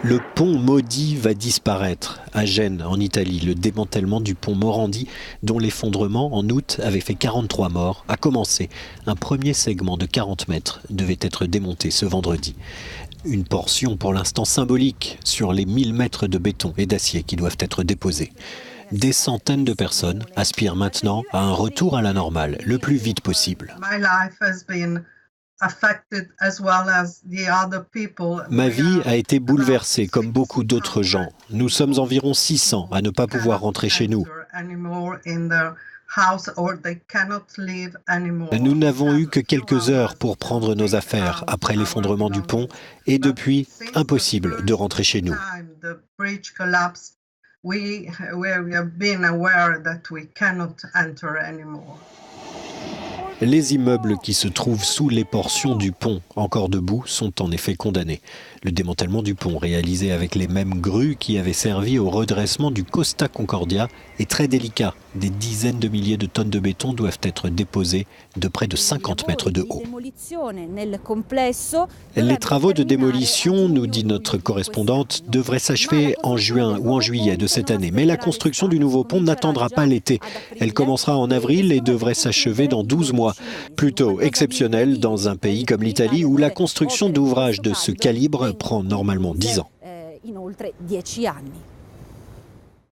Le pont maudit va disparaître. À Gênes, en Italie, le démantèlement du pont Morandi, dont l'effondrement en août avait fait 43 morts, a commencé. Un premier segment de 40 mètres devait être démonté ce vendredi. Une portion pour l'instant symbolique sur les 1000 mètres de béton et d'acier qui doivent être déposés. Des centaines de personnes aspirent maintenant à un retour à la normale le plus vite possible. Ma vie a été bouleversée comme beaucoup d'autres gens. Nous sommes environ 600 à ne pas pouvoir rentrer chez nous. Nous n'avons eu que quelques heures pour prendre nos affaires après l'effondrement du pont et depuis, impossible de rentrer chez nous. Les immeubles qui se trouvent sous les portions du pont encore debout sont en effet condamnés. Le démantèlement du pont, réalisé avec les mêmes grues qui avaient servi au redressement du Costa Concordia, est très délicat. Des dizaines de milliers de tonnes de béton doivent être déposées de près de 50 mètres de haut. Les travaux de démolition, nous dit notre correspondante, devraient s'achever en juin ou en juillet de cette année. Mais la construction du nouveau pont n'attendra pas l'été. Elle commencera en avril et devrait s'achever dans 12 mois. Plutôt exceptionnel dans un pays comme l'Italie où la construction d'ouvrages de ce calibre prend normalement 10 ans.